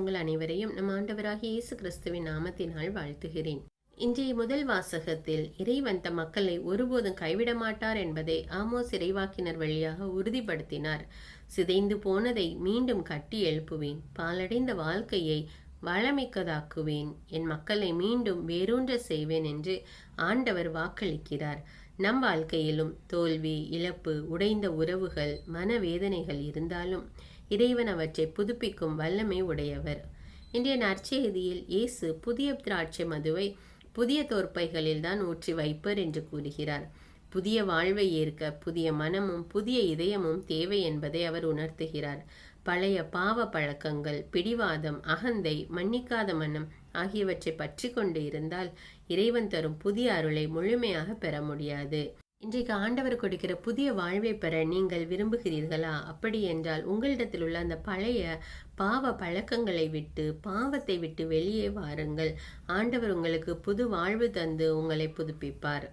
உங்கள் அனைவரையும் நம் ஆண்டவராகிய இயேசு கிறிஸ்துவின் நாமத்தினால் வாழ்த்துகிறேன். இன்றைய முதல் வாசகத்தில் இறைவன் தம் மக்களை ஒருபோதும் கைவிட மாட்டார் என்பதை ஆமோஸ் இறைவாக்கினர் வழியாக உறுதிப்படுத்தினார். சிதைந்து போனதை மீண்டும் கட்டி எழுப்புவேன், பாலடைந்த வாழ்க்கையை வளமிக்கதாக்குவேன், என் மக்களை மீண்டும் வேரூன்ற செய்வேன் என்று ஆண்டவர் வாக்களிக்கிறார். நம் வாழ்க்கையிலும் தோல்வி, இழப்பு, உடைந்த உறவுகள், மனவேதனைகள் இருந்தாலும் இறைவன் அவற்றை புதுப்பிக்கும் வல்லமை உடையவர். இன்றைய நற்செய்தியில் இயேசு புதிய திராட்சை மதுவை புதிய தோற்பைகளில் தான் ஊற்றி வைப்பர் என்று கூறுகிறார். புதிய வாழ்வை ஏற்க புதிய மனமும் புதிய இதயமும் தேவை என்பதை அவர் உணர்த்துகிறார். பழைய பாவ பழக்கங்கள், பிடிவாதம், அகந்தை, மன்னிக்காத மனம் ஆகியவற்றை பற்றி கொண்டு இருந்தால் இறைவன் தரும் புதிய அருளை முழுமையாக பெற முடியாது. இன்றைக்கு ஆண்டவர் கொடுக்கிற புதிய வாழ்வை பெற நீங்கள் விரும்புகிறீர்களா? அப்படி என்றால் உங்களிடத்தில் உள்ள அந்த பழைய பாவ பழக்கங்களை விட்டு, பாவத்தை விட்டு வெளியே வாருங்கள். ஆண்டவர் உங்களுக்கு புது வாழ்வு தந்து உங்களை புதுப்பிப்பார்.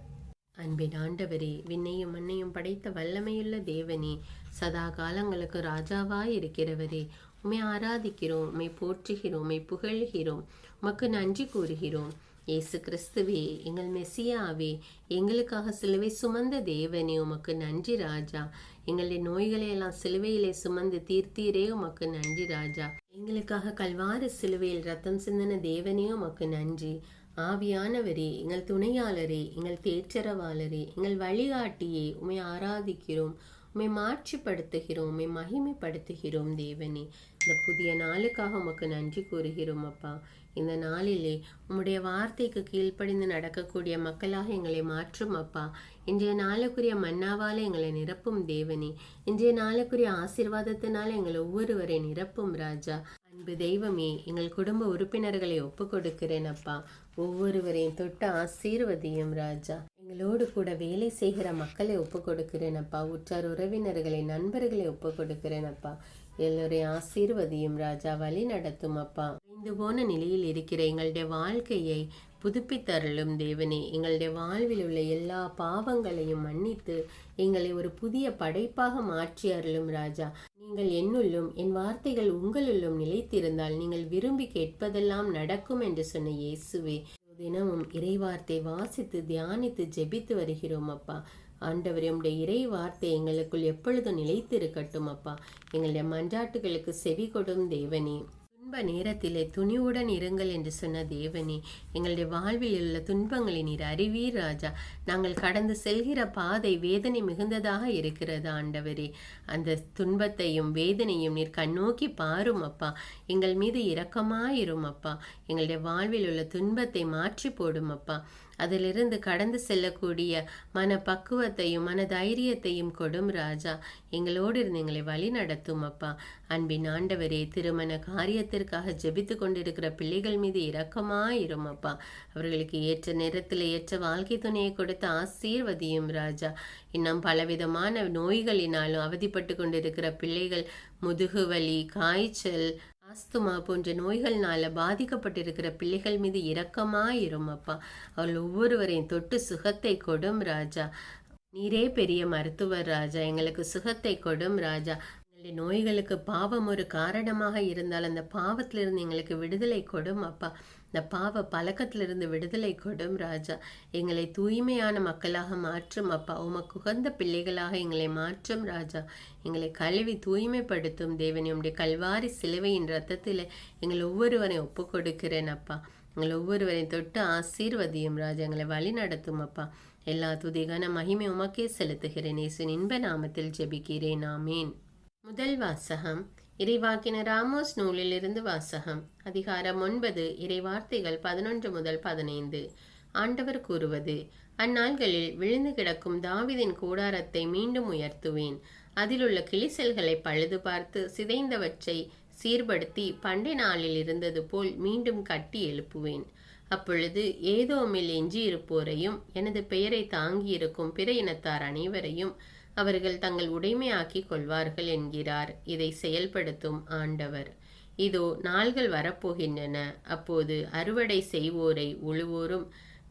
அன்பின் ஆண்டவரே, விண்ணையும் மண்ணையும் படைத்த வல்லமையுள்ள தேவனே, சதா காலங்களுக்கு ராஜாவாய் இருக்கிறவரே, உம்மை ஆராதிக்கிறோம், உம்மை போற்றுகிறோம், உம்மை புகழ்கிறோம், உமக்கு நன்றி கூறுகிறோம். இயேசு கிறிஸ்துவே, எங்கள் மெசியாவே, எங்களுக்காக சிலுவை சுமந்த தேவனே, உமக்கு நன்றி ராஜா. எங்களுடைய நோய்களை எல்லாம் சிலுவையிலே சுமந்து தீர்த்தீரே, உமக்கு நன்றி ராஜா. எங்களுக்காக கல்வாரி சிலுவையில் ரத்தம் சிந்தின தேவனே, உமக்கு நன்றி. ஆவியானவரே, எங்கள் துணையாளரே, எங்கள் தேற்றரவாளரே, எங்கள் வழிகாட்டியே, உம்மை ஆராதிக்கிறோம், உம்மை மாட்சிப்படுத்துகிறோம், உம்மை மகிமைப்படுத்துகிறோம் தேவனே. இந்த புதிய நாளுக்காக உமக்கு நன்றி கூறுகிறோம் அப்பா. இந்த நாளிலே உம்முடைய வார்த்தைக்கு கீழ்ப்படிந்து நடக்கக்கூடிய மக்களாக எங்களை மாற்றும் அப்பா. இன்றைய நாளுக்குரிய மன்னாவால் எங்களை நிரப்பும் தேவனே. இன்றைய நாளுக்குரிய ஆசீர்வாதத்தினால எங்களை ஒவ்வொருவரை நிரப்பும் ராஜா. அன்பு தெய்வமே, எங்கள் குடும்ப உறுப்பினர்களை ஒப்பு கொடுக்கிறேன் அப்பா. ஒவ்வொருவரையும் தொட்டு ஆசீர்வதியும் ராஜா. எங்களோடு கூட வேலை செய்கிற மக்களை ஒப்பு கொடுக்கிறேன் அப்பா. உற்றார் உறவினர்களை, நண்பர்களை ஒப்பு கொடுக்கிறேன் அப்பா. எல்லோரையும் ஆசீர்வதியும் ராஜா. வழி நடத்தும் அப்பா. இந்து போன நிலையில் இருக்கிற எங்களுடைய வாழ்க்கையை புதுப்பித்தருளும் தேவனே. எங்களுடைய வாழ்வில் உள்ள எல்லா பாவங்களையும் மன்னித்து எங்களை ஒரு புதிய படைப்பாக மாற்றி அருளும் ராஜா. நீங்கள் என்னுள்ளும் என் வார்த்தைகள் உங்களுள்ளும் நிலைத்திருந்தால் நீங்கள் விரும்பி கேட்பதெல்லாம் நடக்கும் என்று சொன்ன இயேசுவே, தினமும் இறைவார்த்தை வாசித்து தியானித்து ஜெபித்து வருகிறோம் அப்பா. ஆண்டவரே, உம்முடைய இறை வார்த்தை எங்களுக்குள் எப்பொழுதும் நிலைத்திருக்கட்டும் அப்பா. எங்களுடைய மன்றாட்டுகளுக்கு செவி கொடும் தேவனே. துன்ப நேரத்திலே துணிவுடன் இருங்கள் என்று சொன்ன தேவனே, எங்களுடைய வாழ்வில் உள்ள துன்பங்களை நீர் அறிவீர் ராஜா. நாங்கள் கடந்து செல்கிற பாதை வேதனை மிகுந்ததாக இருக்கிறது ஆண்டவரே. அந்த துன்பத்தையும் வேதனையும் நீர் கண்ணோக்கி பாரும் அப்பா. எங்கள் மீது இரக்கமாயிரும் அப்பா. எங்களுடைய வாழ்வில் உள்ள துன்பத்தை மாற்றி போடும் அப்பா. அதிலிருந்து கடந்து செல்லக்கூடிய மன பக்குவத்தையும் மன தைரியத்தையும் கொடும் ராஜா. எங்களோடு இருந்து எங்களை வழி நடத்தும் அப்பா. அன்பின் ஆண்டவரே, திருமண காரியத்திற்காக ஜெபித்து கொண்டிருக்கிற பிள்ளைகள் மீது இரக்கமாயிரும் அப்பா. அவர்களுக்கு ஏற்ற நேரத்தில் ஏற்ற வாழ்க்கை துணையை கொடுத்து ஆசீர்வதியும் ராஜா. இன்னும் பலவிதமான நோய்களினாலும் அவதிப்பட்டு கொண்டிருக்கிற பிள்ளைகள், முதுகுவலி, காய்ச்சல், ஆஸ்துமா போன்ற நோய்கள்னால பாதிக்கப்பட்டிருக்கிற பிள்ளைகள் மீது இரக்கமாயிரும் அப்பா. அவர்கள் ஒவ்வொருவரையும் தொட்டு சுகத்தை கொடும் ராஜா. நீரே பெரிய மருத்துவர் ராஜா. எங்களுக்கு சுகத்தை கொடும் ராஜா. எங்களுடைய நோய்களுக்கு பாவம் ஒரு காரணமாக இருந்தால் அந்த பாவத்திலிருந்து எங்களுக்கு விடுதலை கொடும் அப்பா. இந்த பாவ பழக்கத்திலிருந்து விடுதலை கொடும் ராஜா. எங்களை தூய்மையான மக்களாக மாற்றும் அப்பா. உமக்கு உகந்த பிள்ளைகளாக எங்களை மாற்றும் ராஜா. எங்களை கழுவி தூய்மைப்படுத்தும் தேவனே. உம்முடைய கல்வாரி சிலுவையின் ரத்தத்தில் எங்கள் ஒவ்வொருவரையும் ஒப்பு கொடுக்கிறேன் அப்பா. எங்கள் ஒவ்வொருவரையும் தொட்டு ஆசீர்வதியும் ராஜா. எங்களை வழி நடத்தும் அப்பா. எல்லா துதிகான மகிமை உமக்கே செலுத்துகிறேன். இயேசுவின் இன்ப நாமத்தில் ஜெபிக்கிறேன். ஆமேன். முதல் வாசகம் இறைவாக்கினர் ஆமோஸ் நூலிலிருந்து வாசகம். அதிகாரம் 9, இறைவார்த்தைகள் 11 முதல் 15. ஆண்டவர் கூறுவது: அந்நாள்களில் விழுந்து கிடக்கும் தாவீதின் கூடாரத்தை மீண்டும் உயர்த்துவேன். அதிலுள்ள கிளிசல்களை பழுது பார்த்து சிதைந்தவற்றை சீர்படுத்தி பண்டை நாளில் இருந்தது போல் மீண்டும் கட்டி எழுப்புவேன். அப்பொழுது ஏதோமில் எஞ்சியிருப்போரையும் எனது பெயரை தாங்கியிருக்கும் பிற இனத்தார் அனைவரையும் அவர்கள் தங்கள் உடைமையாக்கி கொள்வார்கள் என்கிறார் இதை செயல்படுத்தும் ஆண்டவர். இதோ நாள்கள் வரப்போகின்றன. அப்போது அறுவடை செய்வோரை உழுவோரும்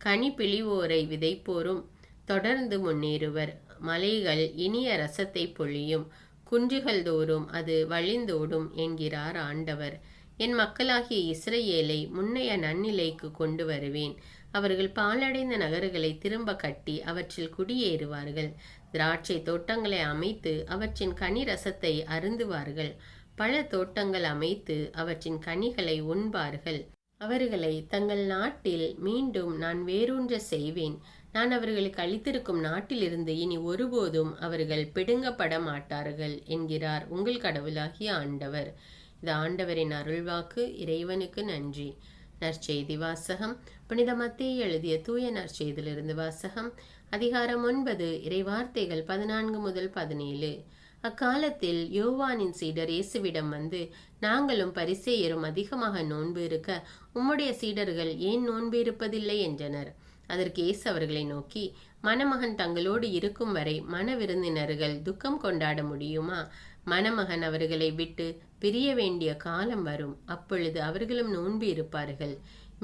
கனி பிழிவோரை விதைப்போரும் தொடர்ந்து முன்னேறுவர். மலைகள் இனிய ரசத்தை பொழியும், குன்றுகள் தோறும் அது வழிந்தோடும் என்கிறார் ஆண்டவர். என் மக்களாகிய இஸ்ரவேலை முன்னைய நன்னிலைக்கு கொண்டு வருவேன். அவர்கள் பாழடைந்த நகர்களை திரும்ப கட்டி அவற்றில் குடியேறுவார்கள். திராட்சை தோட்டங்களை அமைத்து அவற்றின் கனி ரசத்தை அருந்துவார்கள். பல தோட்டங்கள் அமைத்து அவற்றின் கனிகளை உண்பார்கள். அவர்களை தங்கள் நாட்டில் மீண்டும் நான் வேரூன்ற செய்வேன். நான் அவர்களுக்கு அளித்திருக்கும் நாட்டிலிருந்து இனி ஒருபோதும் அவர்கள் பிடுங்கப்பட மாட்டார்கள் என்கிறார் உங்கள் கடவுளாகிய ஆண்டவர். இது ஆண்டவரின் அருள்வாக்கு. இறைவனுக்கு நன்றி. நற்செய்தி வாசகம். புனித மத்தேயு எழுதிய தூய நற்செய்தியிலிருந்து வாசகம். அதிகாரம் 9, இறைவார்த்தைகள் 14 முதல் 17. அக்காலத்தில் யோவானின் சீடர் இயேசுவிடம் வந்து, நாங்களும் பரிசேயரும் அதிகமாக நோன்பு இருக்க உம்முடைய சீடர்கள் ஏன் நோன்பு இருப்பதில்லை என்றனர். அதற்கு இயேசு அவர்களை நோக்கி, மணமகன் தங்களோடு இருக்கும் வரை மண விருந்தினர்கள் துக்கம் கொண்டாட முடியுமா? மணமகன் அவர்களை விட்டு பிரிய வேண்டிய காலம் வரும். அப்பொழுது அவர்களும் நோன்பு இருப்பார்கள்.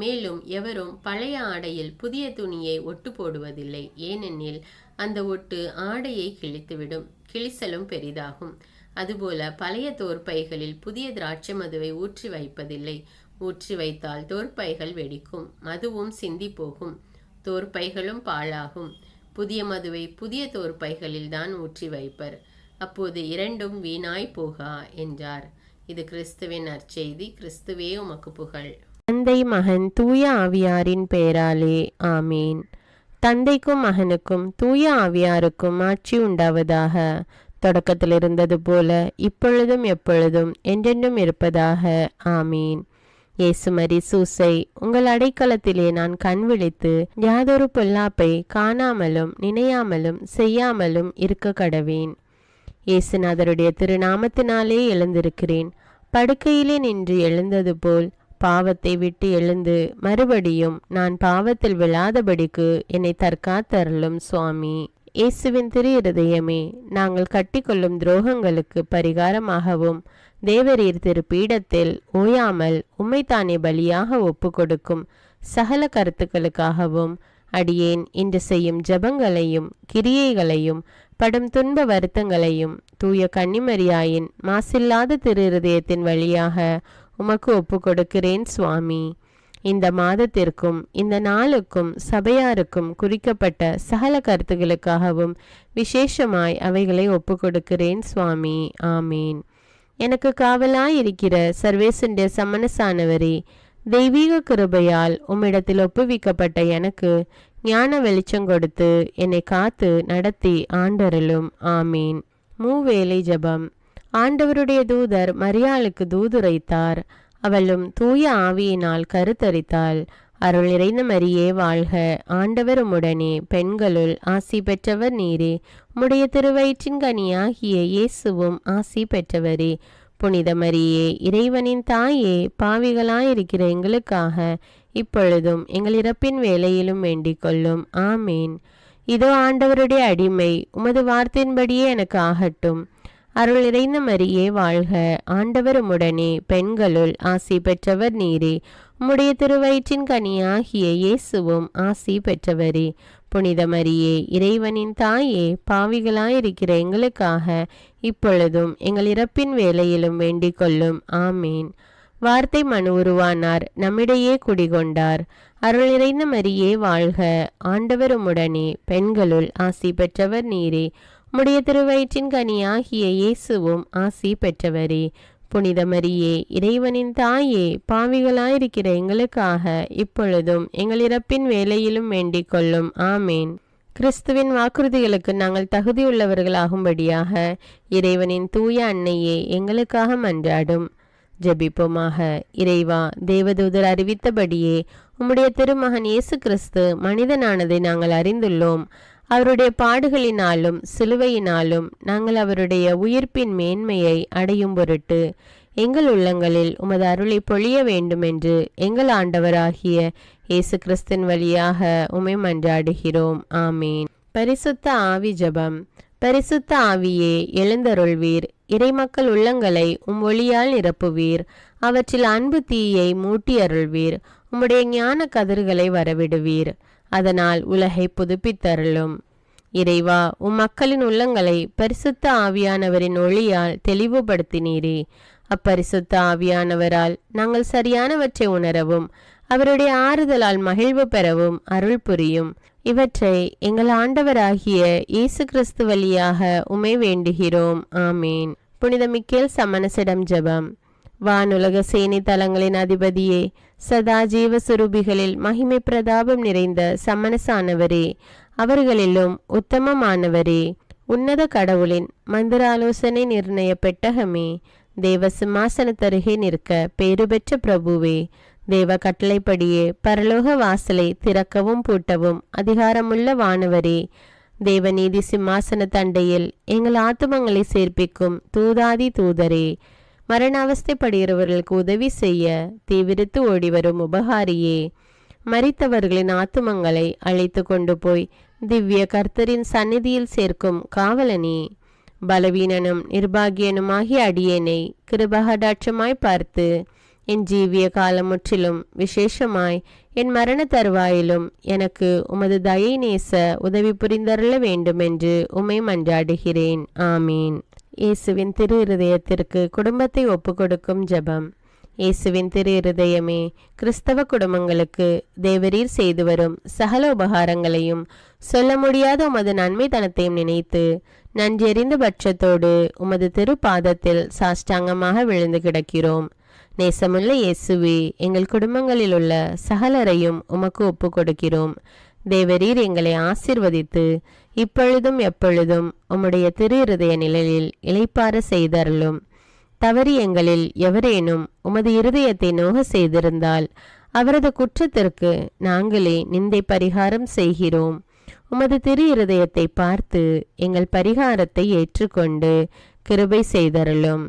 மேலும் எவரும் பழைய ஆடையில் புதிய துணியை ஒட்டு போடுவதில்லை. ஏனெனில் அந்த ஒட்டு ஆடையை கிழித்துவிடும், கிழிசலும் பெரிதாகும். அதுபோல பழைய தோற்பைகளில் புதிய திராட்சை மதுவை ஊற்றி வைப்பதில்லை. ஊற்றி வைத்தால் தோற்பைகள் வெடிக்கும், மதுவும் சிந்தி போகும், தோற்பைகளும் பாழாகும். புதிய மதுவை புதிய தோற்பைகளில் தான் ஊற்றி வைப்பர். அப்போது இரண்டும் வீணாய் போகா என்றார். இது கிறிஸ்துவின் நற்செய்தி. கிறிஸ்துவே உமக்கு புகழ். தந்தை, மகன், தூய ஆவியாரின் பெயராலே ஆமீன். தந்தைக்கும் மகனுக்கும் தூய ஆவியாருக்கும் ஆட்சி உண்டாவதாக. தொடக்கத்தில் இருந்தது போல இப்பொழுதும் எப்பொழுதும் என்றென்றும் இருப்பதாக ஆமீன். இயேசுமரி சூசை, உங்கள் அடைக்கலத்திலே நான் கண் விழித்து யாதொரு பொல்லாப்பை காணாமலும் நினையாமலும் செய்யாமலும் இருக்க கடவேன். இயேசுநாதருடைய திருநாமத்தினாலே எழுந்திருக்கிறேன். படுக்கையிலே நின்று எழுந்தது போல் பாவத்தை விட்டு எழுந்து மறுபடியும் நான் பாவத்தில் விழாதபடிக்கு என்னை தற்காத்தருளும் சுவாமி. இயேசுவின் திரு இருதயமே, நாங்கள் கட்டிக்கொள்ளும் துரோகங்களுக்கு பரிகாரமாகவும் தேவரீர் திரு பீடத்தில் ஓயாமல் உம்மைத்தானே பலியாக ஒப்பு கொடுக்கும் சகல கருத்துக்களுக்காகவும் அடியேன் இன்று செய்யும் ஜபங்களையும் கிரியைகளையும் படும் துன்ப வருத்தங்களையும் தூய கன்னிமரியாயின் மாசில்லாத திரு இருதயத்தின் வழியாக உமக்கு ஒப்பு கொடுக்கிறேன் சுவாமி. இந்த மாதத்திற்கும் இந்த நாளுக்கும் சபையாருக்கும் குறிக்கப்பட்ட சகல கருத்துகளுக்காகவும் விசேஷமாய் அவைகளை ஒப்பு கொடுக்கிறேன் சுவாமி. ஆமீன். எனக்கு காவலாயிருக்கிற சர்வேசனுடைய சமனசானவரே, தெய்வீக கிருபையால் உம்மிடத்தில் ஒப்புவிக்கப்பட்ட எனக்கு ஞான வெளிச்சம் கொடுத்து என்னை காத்து நடத்தி ஆண்டருளும். ஆமீன். மூவேளை ஜபம். ஆண்டவருடைய தூதர் மரியாளுக்கு தூதுரைத்தார். அவளும் தூய ஆவியினால் கருத்தரித்தாள். அருள் நிறைந்த மரியே வாழ்க, ஆண்டவர் உம்முடனே, பெண்களுள் ஆசி பெற்றவர் நீரே. உம்முடைய திருவயிற்றின் கனியாகிய இயேசுவும் ஆசி பெற்றவரே. புனித மரியே, இறைவனின் தாயே, பாவிகளாயிருக்கிற எங்களுக்காக இப்பொழுதும் எங்கள் இறப்பின் வேளையிலும் வேண்டிக் கொள்ளும். ஆமீன். இதோ ஆண்டவருடைய அடிமை, உமது வார்த்தையின்படியே எனக்கு ஆகட்டும். அருள் நிறைந்த மரியே வாழ்க, ஆண்டவர் உம்முடனே, பெண்களுள் ஆசி பெற்றவர் நீரே. உம்முடைய திருவயிற்றின் கனியாகிய இயேசுவும் ஆசி பெற்றவரே. புனித மரியே, இறைவனின் தாயே, பாவிகளாயிருக்கிற எங்களுக்காக இப்பொழுதும் எங்கள் இறப்பின் வேளையிலும் வேண்டிக் கொள்ளும். ஆமீன். வார்த்தை மனு உருவானார், நம்மிடையே குடிகொண்டார். அருள் நிறைந்த மரியே வாழ்க, ஆண்டவர் உம்முடனே, பெண்களுள் ஆசி பெற்றவர் நீரே. உம்முடைய திருவயிற்றின் கனியாகிய இயேசுவும் ஆசி பெற்றவரே. புனித மரியே, இறைவனின் தாயே, பாவிகளாயிருக்கிற எங்களுக்காக இப்பொழுதும் எங்கள் இறப்பின் வேளையிலும் வேண்டிக் கொள்ளும். ஆமேன். கிறிஸ்துவின் வாக்குறுதிகளுக்கு நாங்கள் தகுதியுள்ளவர்களாகும்படியாக இறைவனின் தூய அன்னையே எங்களுக்காக மன்றாடும். ஜெபிப்போமாக. இறைவா, தேவதூதர் அறிவித்தபடியே உம்முடைய திருமகன் இயேசு கிறிஸ்து மனிதனானதை நாங்கள் அறிந்துள்ளோம். அவருடைய பாடுகளினாலும் சிலுவையினாலும் நாங்கள் அவருடைய உயிர்ப்பின் மேன்மையை அடையும் பொருட்டு எங்கள் உள்ளங்களில் உமது அருளை பொழிய வேண்டுமென்று எங்கள் ஆண்டவராகிய இயேசு கிறிஸ்தின் வழியாக உம்மை மன்றாடுகிறோம். ஆமீன். பரிசுத்த ஆவி ஜபம். பரிசுத்த ஆவியே, எழுந்தருள்வீர். இறைமக்கள் உள்ளங்களை ஒளியால் நிரப்புவீர். அவற்றில் அன்பு தீயை மூட்டி அருள்வீர். உம்முடைய ஞான கதிர்களை வரவிடுவீர். அதனால் உலகை புதுப்பித்தருளும். இறைவா, மக்களின் உள்ளங்களை பரிசுத்த ஆவியானவரின் ஒளியால் தெளிவுபடுத்தினீரே. அப்பரிசுத்த ஆவியானவரால் நாங்கள் சரியானவற்றை உணரவும் அவருடைய ஆறுதலால் மகிழ்வு பெறவும் அருள் புரியும். இவற்றை எங்கள் ஆண்டவராகிய இயேசு கிறிஸ்து வழியாக உம்மை வேண்டுகிறோம். ஆமீன். புனித மிக்கேல் சமணசிடம் ஜெபம். வானுலக சேனை தலங்களின் அதிபதியே, சதா ஜீவ சுரூபிகளில் மகிமை பிரதாபம் நிறைந்த சமணசானவரே, அவர்களிலும் உத்தமமானவரே, உன்னத கடவுளின் மந்திராலோசனை நிர்ணய பெட்டகமே, தேவ சிம்மாசனத்தருகே நிற்க பேறு பெற்ற பிரபுவே, தேவ கட்டளைப்படியே பரலோக வாசலை திறக்கவும் பூட்டவும் அதிகாரமுள்ள வானவரே, தேவநீதி சிம்மாசன தண்டையில் எங்கள் ஆத்துமங்களை சேர்ப்பிக்கும் தூதாதி தூதரே, மரண அவஸ்தைப்படுகிறவர்களுக்கு உதவி செய்ய தீவிரித்து ஓடிவரும் உபகாரியே, மரித்தவர்களின் ஆத்துமங்களை அழைத்து கொண்டு போய் திவ்ய கர்த்தரின் சந்நிதியில் சேர்க்கும் காவலனே, பலவீனனும் நிர்பாகியனுமாகிய அடியேனை கிருபகடாட்சமாய் பார்த்து என் ஜீவிய காலம் முற்றிலும் விசேஷமாய் என் மரண தருவாயிலும் எனக்கு உமது தயை நேச உதவி புரிந்தருள வேண்டுமென்று உம்மை மன்றாடுகிறேன். ஆமீன். இயேசுவின் திரு இருதயத்திற்கு குடும்பத்தை ஒப்புக்கொடுக்கும் ஜெபம். இயேசுவின் திரு இருதயமே, கிறிஸ்தவ குடும்பங்களுக்கு தேவரீர் செய்து வரும் சகல உபகாரங்களையும் சொல்ல முடியாத உமது நன்மைத்தனத்தையும் நினைத்து நன்றெறிந்த பட்சத்தோடு உமது திரு பாதத்தில் சாஷ்டாங்கமாக விழுந்து கிடக்கிறோம். நேசமுள்ள இயேசுவே, எங்கள் குடும்பங்களில் உள்ள சகலரையும் உமக்கு ஒப்பு கொடுக்கிறோம். தேவரீர் எங்களை ஆசீர்வதித்து இப்பொழுதும் எப்பொழுதும் உம்முடைய திரு இருதய நிழலில் இளைப்பாற செய்தருளும். தவறி எங்களில் எவரேனும் உமது இருதயத்தை நோக செய்திருந்தால் அவரது குற்றத்திற்கு நாங்களே நிந்தை பரிகாரம் செய்கிறோம். உமது திரு இருதயத்தை பார்த்து எங்கள் பரிகாரத்தை ஏற்றுக்கொண்டு கிருபை செய்தருளும்.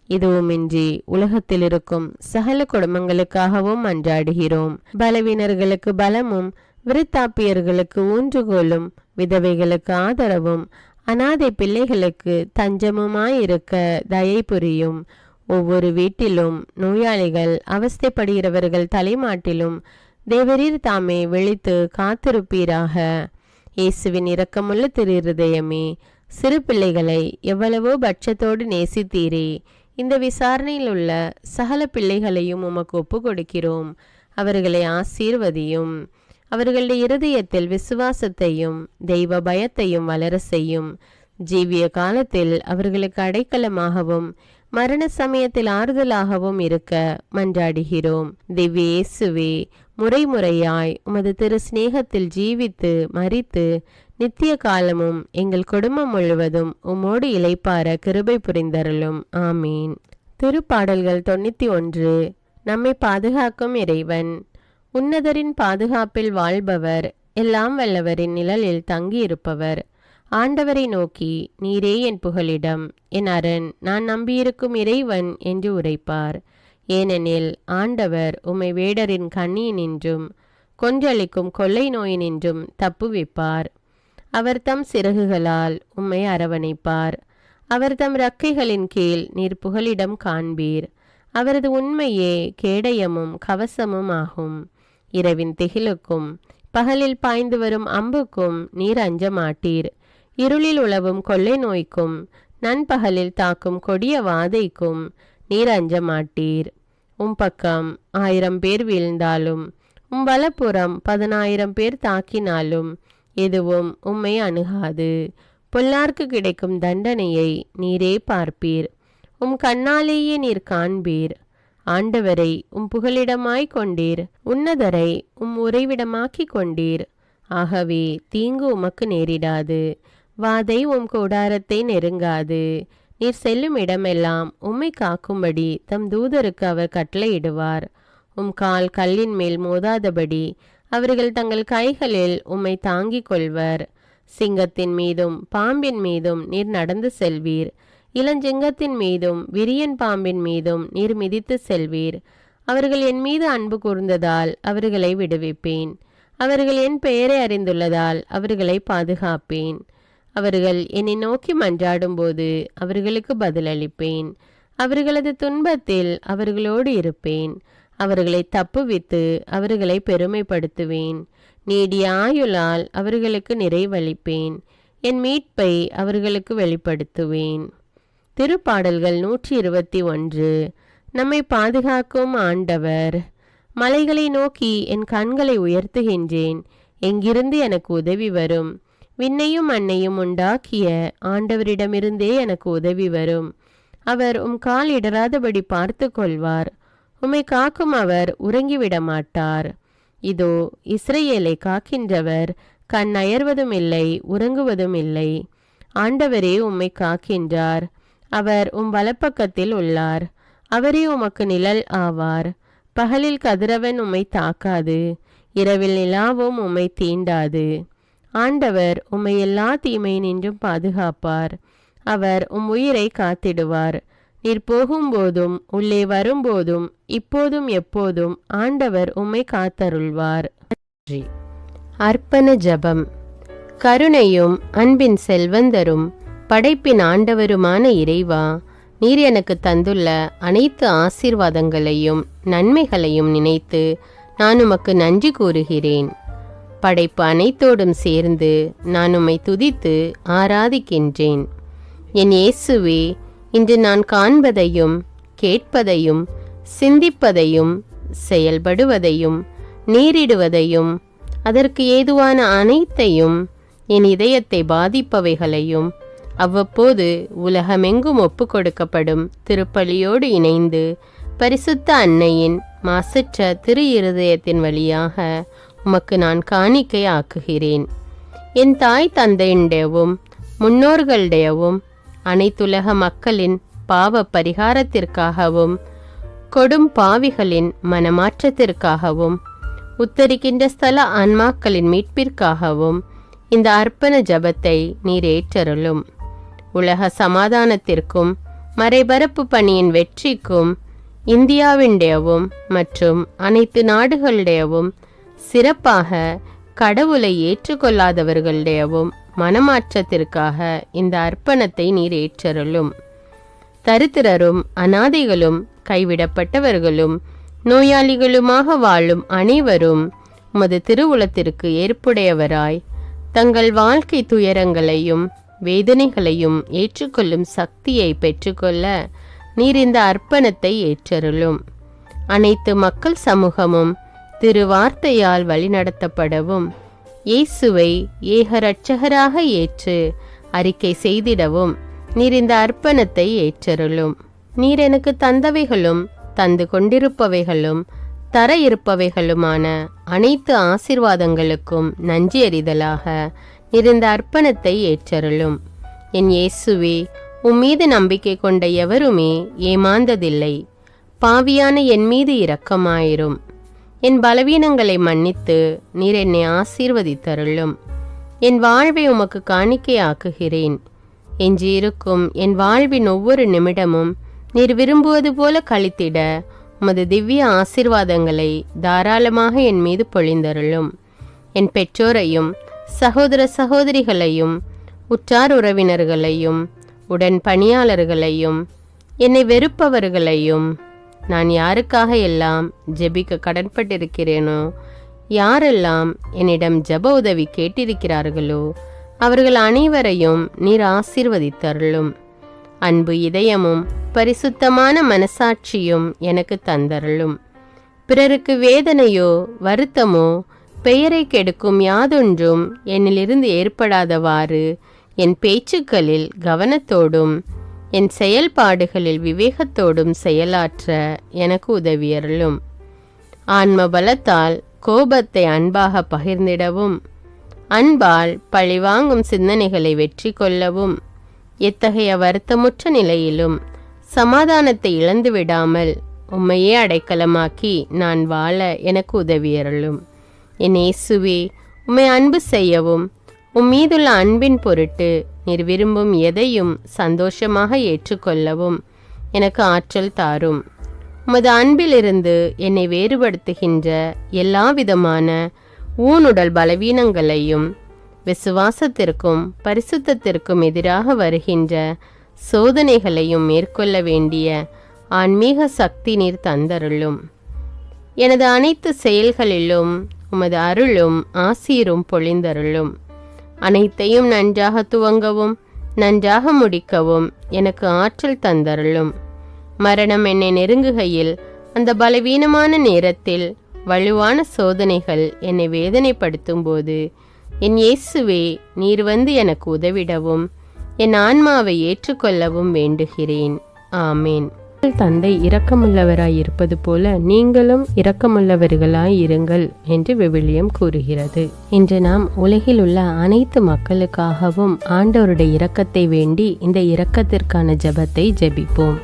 இதுவுமின்றி உலகத்தில் இருக்கும் சகல குடும்பங்களுக்காகவும் மன்றாடுகிறோம். பலவீனர்களுக்கு பலமும், விருத்தாப்பியர்களுக்கு ஊன்றுகோலும், விதவைகளுக்கு ஆதரவும், அனாதை பிள்ளைகளுக்கு தஞ்சமுமாயிருக்க தயை புரியும். ஒவ்வொரு வீட்டிலும் நோயாளிகள் அவஸ்தைப்படுகிறவர்கள் தலைமாட்டிலும் தேவரீர் தாமே விழித்து காத்திருப்பீராக. இயேசுவின் இரக்கமுள்ள திரு இருதயமே, சிறு பிள்ளைகளை எவ்வளவோ பட்சத்தோடு நேசித்தீரே. இந்த விசாரணையில் உள்ள சகல பிள்ளைகளையும் உமக்கு ஒப்பு கொடுக்கிறோம். அவர்களை ஆசீர்வதியும். அவர்களுடைய இருதயத்தில் விசுவாசத்தையும் தெய்வ பயத்தையும் வளர செய்யும். ஜீவிய காலத்தில் அவர்களுக்கு அடைக்கலமாகவும் மரண சமயத்தில் ஆறுதலாகவும் இருக்க மன்றாடுகிறோம். திவ்ய இயேசுவே, முறைமுறையாய் உமது திரு சிநேகத்தில் ஜீவித்து மரித்து நித்திய காலமும் எங்கள் குடும்பம் முழுவதும் உம்மோடு இளைப்பார கிருபை புரிந்தருளும். ஆமீன். திருப்பாடல்கள் 91. நம்மை பாதுகாக்கும் இறைவன். உன்னதரின் பாதுகாப்பில் வாழ்பவர், எல்லாம் வல்லவரின் நிழலில் தங்கியிருப்பவர். ஆண்டவரை நோக்கி, நீரே என் புகலிடம், என் அரண், நான் நம்பியிருக்கும் இறைவன் என்று உரைப்பார். ஏனெனில் ஆண்டவர் உம்மை வேடரின் கண்ணியினின்றும் கொன்றளிக்கும் கொள்ளை நோயினின்றும் தப்புவிப்பார். அவர் தம் சிறகுகளால் உம்மை அரவணைப்பார். அவர் தம் இறக்கைகளின் கீழ் நீர் புகலிடம் காண்பீர். அவரது உண்மையே கேடயமும் கவசமும் ஆகும். இரவின் திகிலுக்கும் பகலில் பாய்ந்து வரும் அம்புக்கும் நீர் அஞ்ச மாட்டீர். இருளில் உலவும் கொள்ளை நோய்க்கும் நண்பகலில் தாக்கும் கொடிய வாதைக்கும் நீர் அஞ்ச மாட்டீர். பக்கம் 1000 பேர் வீழ்ந்தாலும் வலப்புறம் 10,000 பேர் தாக்கினாலும் எதுவும் உம்மை அணுகாது. பொல்லார்க்கு கிடைக்கும் தண்டனையை நீரே பார்ப்பீர். கண்ணாலேயே நீர் காண்பீர். ஆண்டவரை புகலிடமாய் கொண்டீர். உன்னதரை உறைவிடமாக்கி கொண்டீர். ஆகவே தீங்கு உமக்கு நேரிடாது. வாதை கூடாரத்தை நெருங்காது. நீர் செல்லும் இடமெல்லாம் உம்மை காக்கும்படி தம் தூதருக்கு அவர் கட்டளையிடுவார். கால் கல்லின் மேல் மோதாதபடி அவர்கள் தங்கள் கைகளில் உம்மை தாங்கிக் கொள்வர். சிங்கத்தின் மீதும் பாம்பின் மீதும் நீர் நடந்து செல்வீர். இளஞ்சிங்கத்தின் மீதும் விரியன் பாம்பின் மீதும் நீர் மிதித்து செல்வீர். அவர்கள் என் மீது அன்பு கூர்ந்ததால் அவர்களை விடுவிப்பேன். அவர்கள் என் பெயரை அறிந்துள்ளதால் அவர்களை பாதுகாப்பேன். அவர்கள் என்னை நோக்கி மன்றாடும் போது அவர்களுக்கு பதிலளிப்பேன். அவர்களது துன்பத்தில் அவர்களோடு இருப்பேன். அவர்களை தப்புவித்து அவர்களை பெருமைப்படுத்துவேன். நீடிய ஆயுளால் அவர்களுக்கு நிறைவளிப்பேன். என் மீட்பை அவர்களுக்கு வெளிப்படுத்துவேன். திருப்பாடல்கள் 121. நம்மை பாதுகாக்கும் ஆண்டவர். மலைகளை நோக்கி என் கண்களை உயர்த்துகின்றேன். எங்கிருந்து எனக்கு உதவி வரும்? விண்ணையும் மண்ணையும் உண்டாக்கிய ஆண்டவரிடமிருந்தே எனக்கு உதவி வரும். அவர் கால் இடராதபடி பார்த்து கொள்வார். உம்மை காக்கும் அவர் உறங்கிவிட மாட்டார். இதோ இஸ்ரவேலை காக்கின்றவர் கண் அயர்வதும் இல்லை, உறங்குவதும் இல்லை. ஆண்டவரே உம்மை காக்கின்றார். அவர் வலப்பக்கத்தில் உள்ளார். அவரே உமக்கு நிழல் ஆவார். பகலில் கதிரவன் உம்மை தாக்காது, இரவில் நிலாவும் உம்மை தீண்டாது. ஆண்டவர் உம்மை எல்லா தீமையினின்றும் பாதுகாப்பார். அவர் உயிரை காத்திடுவார். நீர் போகும்போதும் உள்ளே வரும்போதும் இப்போதும் எப்போதும் ஆண்டவர் உம்மை காத்தருள்வார். அர்ப்பண ஜபம். கருணையும் அன்பின் செல்வந்தரும் படைப்பின் ஆண்டவருமான இறைவா, நீர் எனக்கு தந்துள்ள அனைத்து ஆசீர்வாதங்களையும் நன்மைகளையும் நினைத்து நான் உமக்கு நன்றி கூறுகிறேன். படைப்பு அனைத்தோடும் சேர்ந்து நான் உம்மை துதித்து ஆராதிக்கின்றேன். என் இயேசுவே, இன்று நான் காண்பதையும் கேட்பதையும் சிந்திப்பதையும் செயல்படுவதையும் நேரிடுவதையும் அதற்கு ஏதுவான அனைத்தையும் என் இதயத்தை பாதிப்பவைகளையும் அவ்வப்போது உலகமெங்கும் ஒப்பு கொடுக்கப்படும் திருப்பலியோடு இணைந்து பரிசுத்த அன்னையின் மாசற்ற திரு இருதயத்தின் வழியாக உமக்கு நான் காணிக்கை ஆக்குகிறேன். என் தாய் தந்தையுடையவும் முன்னோர்களுடையவும் அனைத்துலக மக்களின் பாவ பரிகாரத்திற்காகவும் கொடும் பாவிகளின் மனமாற்றத்திற்காகவும் உத்தரிக்கின்ற ஸ்தல ஆன்மாக்களின் மீட்பிற்காகவும் இந்த அர்ப்பண ஜபத்தை நீர் ஏற்றருளும். உலக சமாதானத்திற்கும் மறைபரப்பு பணியின் வெற்றிக்கும் இந்தியாவின்டையவும் மற்றும் அனைத்து நாடுகளுடையவும் சிறப்பாக கடவுளை ஏற்றுக்கொள்ளாதவர்களுடையவும் மனமாற்றத்திற்காக இந்த அர்ப்பணத்தை நீர் ஏற்றருளும். தரித்திரரும் அனாதைகளும் கைவிடப்பட்டவர்களும் நோயாளிகளுமாக வாழும் அனைவரும் உமது திருவுளத்திற்கு ஏற்புடையவராய் தங்கள் வாழ்க்கை துயரங்களையும் வேதனைகளையும் ஏற்றுக்கொள்ளும் சக்தியை பெற்றுக்கொள்ள நீர் இந்த அர்ப்பணத்தை ஏற்றருளும். அனைத்து மக்கள் சமூகமும் திருவார்த்தையால் வழிநடத்தப்படவும் இயேசுவை ஏக இரட்சகராக ஏற்று அறிக்கை செய்திடவும் நீர் இந்த அர்ப்பணத்தை ஏற்றருளும். நீர் எனக்கு தந்தவைகளும் தந்து கொண்டிருப்பவைகளும் தர இருப்பவைகளுமான அனைத்து ஆசீர்வாதங்களுக்கும் நன்றி அறிதலாக நீர் இந்த அர்ப்பணத்தை ஏற்றருளும். என் இயேசுவே, உம்மீது நம்பிக்கை கொண்ட எவருமே ஏமாந்ததில்லை. பாவியான என் மீது இரக்கமாயிரும். என் பலவீனங்களை மன்னித்து நீர் என்னை ஆசீர்வதித்தருளும். என் வாழ்வை உமக்கு காணிக்கையாக்குகிறேன். எஞ்சியிருக்கும் என் வாழ்வின் ஒவ்வொரு நிமிடமும் நீர் விரும்புவது போல கழித்திட உமது திவ்ய ஆசீர்வாதங்களை தாராளமாக என் மீது பொழிந்தருளும். என் பெற்றோரையும் சகோதர சகோதரிகளையும் உற்றார் உறவினர்களையும் உடன் பணியாளர்களையும் என்னை வெறுப்பவர்களையும் நான் யாருக்காக எல்லாம் ஜெபிக்க கடன்பட்டிருக்கிறேனோ, யாரெல்லாம் என்னிடம் ஜெப உதவி கேட்டிருக்கிறார்களோ அவர்கள் அனைவரையும் நீர் ஆசீர்வதித்தருளும். அன்பு இதயமும் பரிசுத்தமான மனசாட்சியும் எனக்கு தந்தருளும். பிறருக்கு வேதனையோ வருத்தமோ பெயரை கெடுக்கும் யாதொன்றும் என்னிலிருந்து ஏற்படாதவாறு என் பேச்சுக்களில் கவனத்தோடும் என் செயல்பாடுகளில் விவேகத்தோடும் செயலாற்ற எனக்கு உதவியருளும். ஆன்ம பலத்தால் கோபத்தை அன்பாக பகிர்ந்திடவும் அன்பால் பழிவாங்கும் சிந்தனைகளை வெற்றி கொள்ளவும் எத்தகைய வருத்தமுற்ற நிலையிலும் சமாதானத்தை இழந்து விடாமல் உம்மையே அடைக்கலமாக்கி நான் வாழ எனக்கு உதவியருளும். என் இயேசுவே, உம்மை அன்பு செய்யவும் உம்மீதுள்ள அன்பின் பொருட்டு நீர் விரும்பும் எதையும் சந்தோஷமாக ஏற்றுக்கொள்ளவும் எனக்கு ஆற்றல் தாரும். உமது அன்பிலிருந்து என்னை வேறுபடுத்துகின்ற எல்லா விதமான ஊனுடல் பலவீனங்களையும் விசுவாசத்திற்கும் பரிசுத்தத்திற்கும் எதிராக வருகின்ற சோதனைகளையும் மேற்கொள்ள வேண்டிய ஆன்மீக சக்தி நீர் தந்தருளும். எனது அனைத்து செயல்களிலும் உமது அருளும் ஆசீரும் பொழிந்தருளும். அனைத்தையும் நன்றாக துவங்கவும் நன்றாக முடிக்கவும் எனக்கு ஆற்றல் தந்தருளும். மரணம் என்னை நெருங்குகையில், அந்த பலவீனமான நேரத்தில் வலுவான சோதனைகள் என்னை வேதனைப்படுத்தும் போது, என் இயேசுவே, நீர் வந்து எனக்கு உதவிடவும் என் ஆன்மாவை ஏற்றுக்கொள்ளவும் வேண்டுகிறேன். ஆமேன். தந்தை இரக்கமுள்ளவராய் இருப்பது போல நீங்களும் இரக்கமுள்ளவர்களாய் இருங்கள் என்று விவிலியம் கூறுகிறது. இன்று நாம் உலகில் உள்ள அனைத்து மக்களுக்காகவும் ஆண்டவருடைய இரக்கத்தை வேண்டி இந்த இரக்கத்திற்கான ஜெபத்தை ஜெபிப்போம்.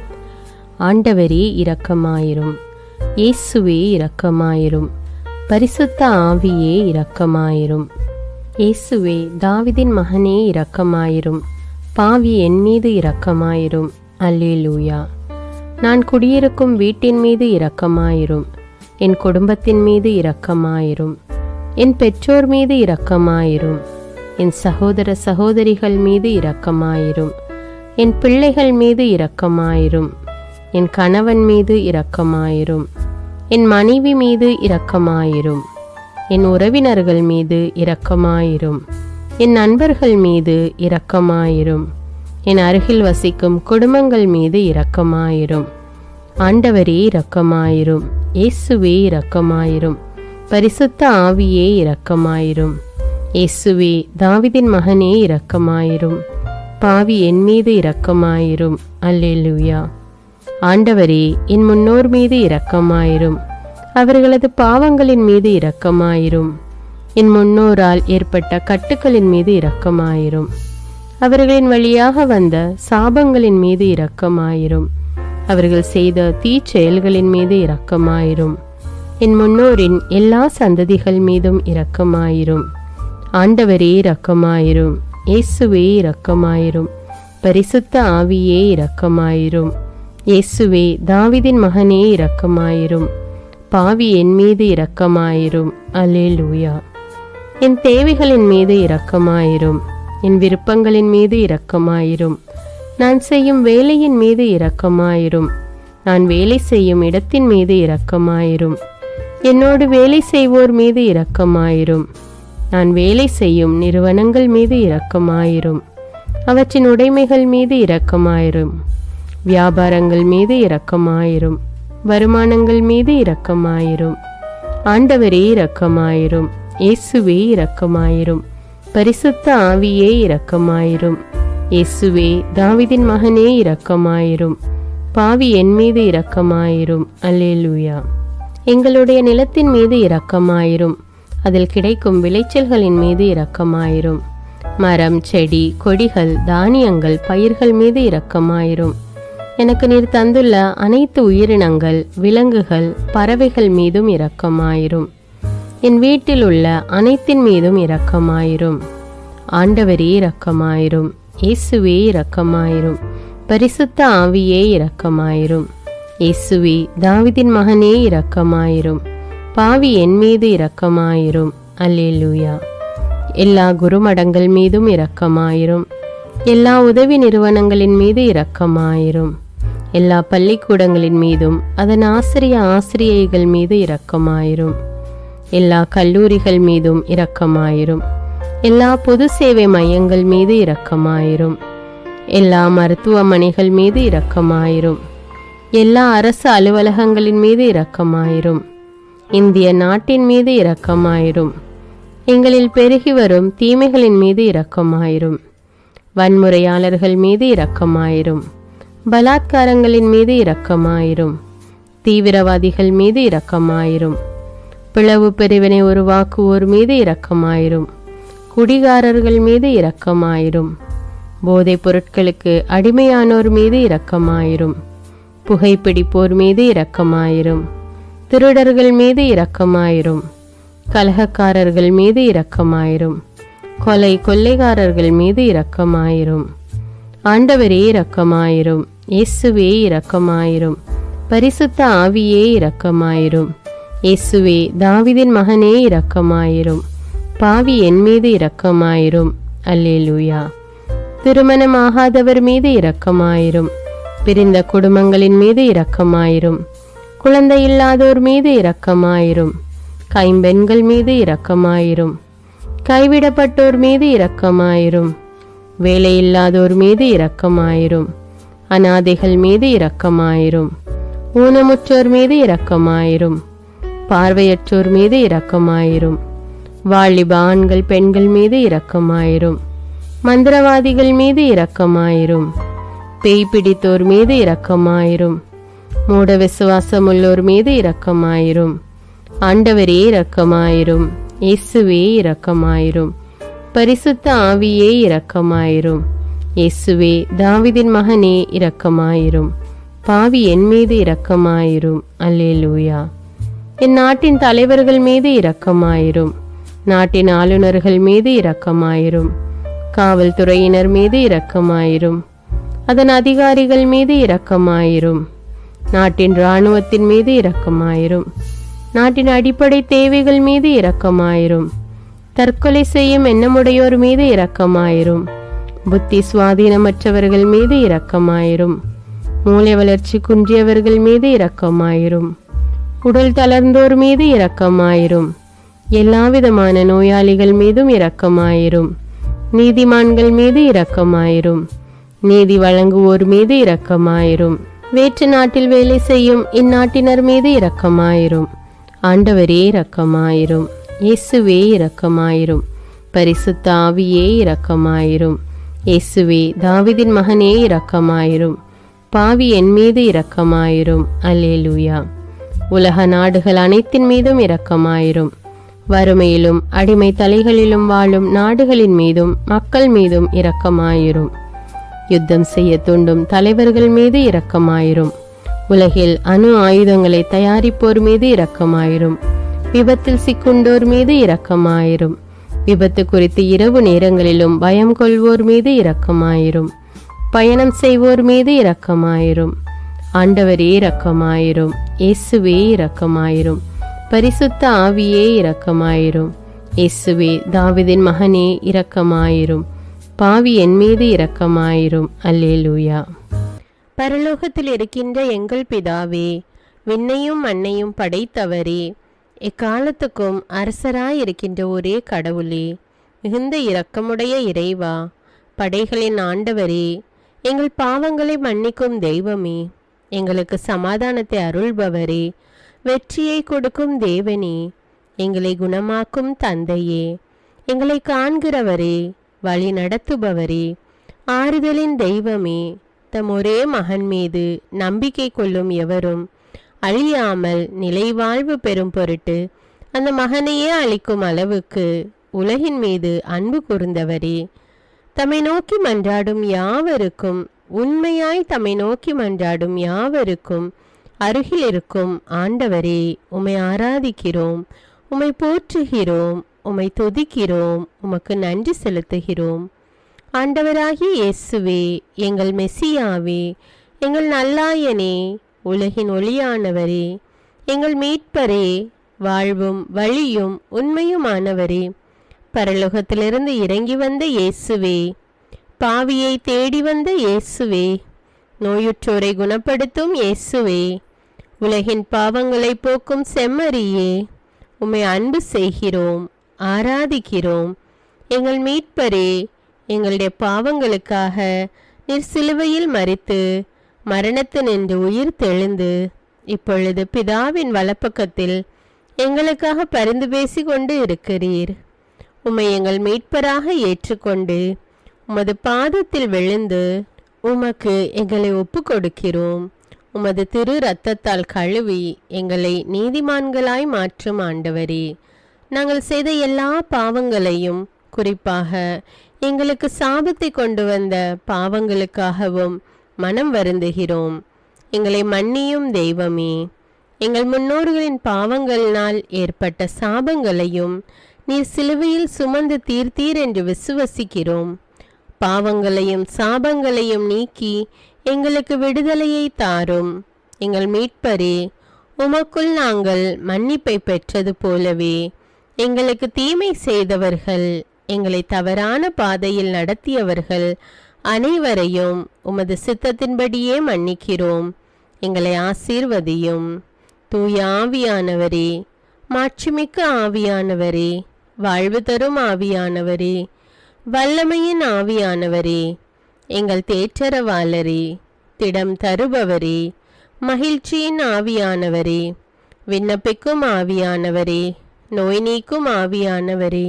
ஆண்டவரே இரக்கமாயிரும். இயேசுவே இரக்கமாயிரும். பரிசுத்த ஆவியே இரக்கமாயிரும். இயேசுவே, தாவீதின் மகனே இரக்கமாயிரும். பாவி என் மீது இரக்கமாயிரும். அல்லேலூயா. நான் குடியிருக்கும் வீட்டின் மீது இரக்கமாயிரும். என் குடும்பத்தின் மீது இரக்கமாயிரும். என் பெற்றோர் மீது இரக்கமாயிரும். என் சகோதர சகோதரிகள் மீது இரக்கமாயிரும். என் பிள்ளைகள் மீது இரக்கமாயிரும். என் கணவன் மீது இரக்கமாயிரும். என் மனைவி மீது இரக்கமாயிரும். என் உறவினர்கள் மீது இரக்கமாயிரும். என் நண்பர்கள் மீது இரக்கமாயிரும். என் அருகில் வசிக்கும் குடும்பங்கள் மீது இரக்கமாயிரும். ஆண்டவரே இரக்கமாயிரும். இயேசுவே இரக்கமாயிரும். பரிசுத்த ஆவியே இரக்கமாயிரும். இயேசுவே, தாவீதின் மகனே இரக்கமாயிரும். பாவி என் மீது இரக்கமாயிரும். அல்லேலூயா. ஆண்டவரே, என் முன்னோர் மீது இரக்கமாயிரும். அவர்களது பாவங்களின் மீது இரக்கமாயிரும். என் முன்னோரால் ஏற்பட்ட கட்டுக்களின் மீது இரக்கமாயிரும். அவர்களின் வழியாக வந்த சாபங்களின் மீது இரக்கமாயிரும். அவர்கள் செய்த தீச்செயல்களின் மீது இரக்கமாயிரும். என் முன்னோரின் எல்லா சந்ததிகள் மீதும் இரக்கமாயிரும். ஆண்டவரே இரக்கமாயிரும். இயேசுவே இரக்கமாயிரும். பரிசுத்த ஆவியே இரக்கமாயிரும். இயேசுவே, தாவீதின் மகனே இரக்கமாயிரும். பாவி என் மீது இரக்கமாயிரும். அல்லேலூயா. என் தேவைகளின் மீது இரக்கமாயிரும். என் விருப்பங்களின் மீது இரக்கமாயிரும். நான் செய்யும் வேலையின் மீது இரக்கமாயிரும். நான் வேலை செய்யும் இடத்தின் மீது இரக்கமாயிரும். என்னோடு வேலை செய்வோர் மீது இரக்கமாயிரும். நான் வேலை செய்யும் நிறுவனங்கள் மீது இரக்கமாயிரும். அவற்றின் உடைமைகள் மீது இரக்கமாயிரும். வியாபாரங்கள் மீது இரக்கமாயிரும். வருமானங்கள் மீது இரக்கமாயிரும். ஆண்டவரே இரக்கமாயிரும். இயேசுவே இரக்கமாயிரும். பரிசுத்த ஆவியே இரக்கமாயிரும். இயேசுவே, தாவீதின் மகனே இரக்கமாயிரும். பாவி என் மீது இரக்கமாயிரும். அல்லேலூயா. எங்களுடைய நிலத்தின் மீது இரக்கமாயிரும். அதில் கிடைக்கும் விளைச்சல்களின் மீது இரக்கமாயிரும். மரம், செடி, கொடிகள், தானியங்கள், பயிர்கள் மீது இரக்கமாயிரும். எனக்கு நீர் தந்துள்ள அனைத்து உயிரினங்கள், விலங்குகள், பறவைகள் மீதும் இரக்கமாயிரும். என் வீட்டில் உள்ள அனைத்தின் மீதும் இரக்கமாயிரும். ஆண்டவரே இரக்கமாயிரும். இயேசுவே இரக்கமாயிரும். பரிசுத்த ஆவியே இரக்கமாயிரும். இயேசுவே, தாவீதின் மகனே இரக்கமாயிரும். பாவி என் மீது இரக்கமாயிரும். அல்லேலூயா. எல்லா குருமடங்கள் மீதும் இரக்கமாயிரும். எல்லா உதவி நிறுவனங்களின் மீது இரக்கமாயிரும். எல்லா பள்ளிக்கூடங்களின் மீதும் அதன் ஆசிரியைகள் மீது இரக்கமாயிரும். எல்லா கல்லூரிகள் மீதும் இரக்கமாயிரும். எல்லா பொது சேவை மையங்கள் மீது இரக்கமாயிரும். எல்லா மருத்துவமனைகள் மீது இரக்கமாயிரும். எல்லா அரசு அலுவலகங்களின் மீது இரக்கமாயிரும். இந்திய நாட்டின் மீது இரக்கமாயிரும். எங்களில் பெருகி வரும் தீமைகளின் மீது இரக்கமாயிரும். வன்முறையாளர்கள் மீது இரக்கமாயிரும். பலாத்காரங்களின் மீது இரக்கமாயிரும். தீவிரவாதிகள் மீது இரக்கமாயிரும். பிளவு பிரிவினை உருவாக்குவோர் மீது இரக்கமாயிரும். குடிகாரர்கள் மீது இரக்கமாயிரும். போதைப் பொருட்களுக்கு அடிமையானோர் மீது இரக்கமாயிரும். புகைப்பிடிப்போர் மீது இரக்கமாயிரும். திருடர்கள் மீது இரக்கமாயிரும். கலகக்காரர்கள் மீது இரக்கமாயிரும். கொள்ளைக்காரர்கள் மீது இரக்கமாயிரும். ஆண்டவரே இரக்கமாயிரும். இயேசுவே இரக்கமாயிரும். பரிசுத்த ஆவியே இரக்கமாயிரும். இயேசுவே, தாவீதின் மகனே இரக்கமாயிரும். பாவி என் மீது இரக்கமாயிரும். அல்லேலூயா. திருமணமாகாதவர் மீது இரக்கமாயிரும். பிரிந்த குடும்பங்களின் மீது இரக்கமாயிரும். குழந்தை இல்லாதோர் மீது இரக்கமாயிரும். கைம்பெண்கள் மீது இரக்கமாயிரும். கைவிடப்பட்டோர் மீது இரக்கமாயிரும். வேலையில்லாதோர் மீது இரக்கமாயிரும். அநாதைகள் மீது இரக்கமாயிரும். ஊனமுற்றோர் மீது இரக்கமாயிரும். பார்வையற்றோர் மீது இரக்கமாயிரும். வாலிப ஆண்கள் பெண்கள் மீது இரக்கமாயிரும். மந்திரவாதிகள் மீது இரக்கமாயிரும். பேய் பிடித்தோர் மீது இரக்கமாயிரும். மூட விசுவாசமுள்ளோர் மீது இரக்கமாயிரும். ஆண்டவரே இரக்கமாயிரும். இயேசுவே இரக்கமாயிரும். பரிசுத்த ஆவியே இரக்கமாயிரும். இயேசுவே தாவீதின் மகனே இரக்கமாயிரும். பாவி என் மீது இரக்கமாயிரும். அல்லேலூயா. என் நாட்டின் தலைவர்கள் மீது இரக்கமாயிரும். நாட்டின் ஆளுநர்கள் மீது இரக்கமாயிரும். காவல்துறையினர் மீது இரக்கமாயிரும். அதன் அதிகாரிகள் மீது இரக்கமாயிரும். நாட்டின் இராணுவத்தின் மீது இரக்கமாயிரும். நாட்டின் அடிப்படை தேவைகள் மீது இரக்கமாயிரும். தற்கொலை செய்யும் எண்ணமுடையோர் மீது இரக்கமாயிரும். புத்தி சுவாதீனமற்றவர்கள் மீது இரக்கமாயிரும். மூளை வளர்ச்சி குன்றியவர்கள் மீது இரக்கமாயிரும். உடல் தளர்ந்தோர் மீது இரக்கமாயிரும். எல்லாவிதமான நோயாளிகள் மீதும் இரக்கமாயிரும். நீதிமான்கள் மீது இரக்கமாயிரும். நீதி வழங்குவோர் மீது இரக்கமாயிரும். வேற்று நாட்டில் வேலை செய்யும் இந்நாட்டினர் மீது இரக்கமாயிரும். ஆண்டவரே இரக்கமாயிரும். இயேசுவே இரக்கமாயிரும். பரிசுத்த ஆவியே இரக்கமாயிரும். இயேசுவே தாவீதின் மகனே இரக்கமாயிரும். பாவி என் மீது இரக்கமாயிரும். அல்லேலூயா. உலக நாடுகள் அனைத்தின் மீதும் இரக்கமாயிரும். வறுமையிலும் அடிமை தலைகளிலும் வாழும் நாடுகளின் மீதும் மக்கள் மீதும் இரக்கமாயிரும். யுத்தம் செய்ய தூண்டும் தலைவர்கள் மீது இரக்கமாயிரும். உலகில் அணு ஆயுதங்களை தயாரிப்போர் மீது இரக்கமாயிரும். விபத்தில் சிக்குண்டோர் மீது இரக்கமாயிரும். விபத்து குறித்து இரவு நேரங்களிலும் பயம் கொள்வோர் மீது இரக்கமாயிரும். பயணம் செய்வோர் மீது இரக்கமாயிரும். ஆண்டவரே இரக்கமாயிரும். இயேசுவே இரக்கமாயிரும். பரிசுத்த ஆவியே இரக்கமாயிரும். இயேசுவே தாவீதின் மகனே இரக்கமாயிரும். பாவி என் மீது இரக்கமாயிரும். அல்லேலூயா. பரலோகத்தில் இருக்கின்ற எங்கள் பிதாவே, விண்ணையும் மண்ணையும் படைத்தவரே, எக்காலத்துக்கும் அரசராயிருக்கின்ற ஒரே கடவுளே, மிகுந்த இரக்கமுடைய இறைவா, படைகளின் ஆண்டவரே, எங்கள் பாவங்களை மன்னிக்கும் தெய்வமே, எங்களுக்கு சமாதானத்தை அருள்பவரே, வெற்றியை கொடுக்கும் தேவனே, எங்களை குணமாக்கும் தந்தையே, எங்களை காண்கிறவரே, வழி நடத்துபவரே, ஆறுதலின் தெய்வமே, தம் ஒரே மகன் மீது நம்பிக்கை கொள்ளும் எவரும் அழியாமல் நிலைவாழ்வு பெறும் பொருட்டு அந்த மகனையே அளிக்கும் அளவுக்கு உலகின் மீது அன்பு கூர்ந்தவரே, தம்மை நோக்கி மன்றாடும் யாவருக்கும், உண்மையாய் தம்மை நோக்கி மன்றாடும் யாவருக்கும் அருகில் இருக்கும் ஆண்டவரே, உம்மை ஆராதிக்கிறோம், உம்மை போற்றுகிறோம், உம்மை துதிக்கிறோம், உமக்கு நன்றி செலுத்துகிறோம். ஆண்டவராகிய இயேசுவே, எங்கள் மெசியாவே, எங்கள் நல்லாயனே, உலகின் ஒளியானவரே, எங்கள் மீட்பரே, வாழ்வும் வழியும் உண்மையுமானவரே, பரலோகத்திலிருந்து இறங்கி வந்த இயேசுவே, பாவியை தேடி வந்த இயேசுவே, நோயுற்றோரை குணப்படுத்தும் இயேசுவே, உலகின் பாவங்களை போக்கும் செம்மறியே, உம்மை அன்பு செய்கிறோம், ஆராதிக்கிறோம். எங்கள் மீட்பரே, எங்களுடைய பாவங்களுக்காக நீர் சிலுவையில் மரித்து மரணத்தினின்று உயிர் தெழுந்து இப்பொழுது பிதாவின் வலப்பக்கத்தில் எங்களுக்காக பரிந்து பேசி கொண்டு இருக்கிறீர். உம்மை எங்கள் மீட்பராக ஏற்றுக்கொண்டு உமது பாதத்தில் விழுந்து உமக்கு எங்களை ஒப்பு கொடுக்கிறோம். உமது திரு இரத்தத்தால் கழுவி எங்களை நீதிமான்களாய் மாற்றும் ஆண்டவரே, நாங்கள் செய்த எல்லா பாவங்களையும், குறிப்பாக எங்களுக்கு சாபத்தை கொண்டு வந்த பாவங்களுக்காகவும் மனம் வருந்துகிறோம். எங்களை மன்னியும் தெய்வமே, எங்கள் முன்னோர்களின் பாவங்களினால் ஏற்பட்ட சாபங்களையும் நீர் சிலுவையில் சுமந்து தீர்த்தீர் என்று விசுவசிக்கிறோம். பாவங்களையும் சாபங்களையும் நீக்கி எங்களுக்கு விடுதலையை தாரும். எங்கள் மீட்பரே, உமக்குள் நாங்கள் மன்னிப்பை பெற்றது போலவே எங்களுக்கு தீமை செய்தவர்கள், எங்களை தவறான பாதையில் நடத்தியவர்கள் அனைவரையும் உமது சித்தத்தின்படியே மன்னிக்கிறோம். எங்களை ஆசீர்வதியும். தூய ஆவியானவரே, மாட்சிமிக்க ஆவியானவரே, வாழ்வு தரும் ஆவியானவரே, வல்லமையின் ஆவியானவரே, எங்கள் தேற்றரவாளரே, திடம் தருபவரே, மகிழ்ச்சியின் ஆவியானவரே, விண்ணப்பிக்கும் ஆவியானவரே, நோய் நீக்கும் ஆவியானவரே,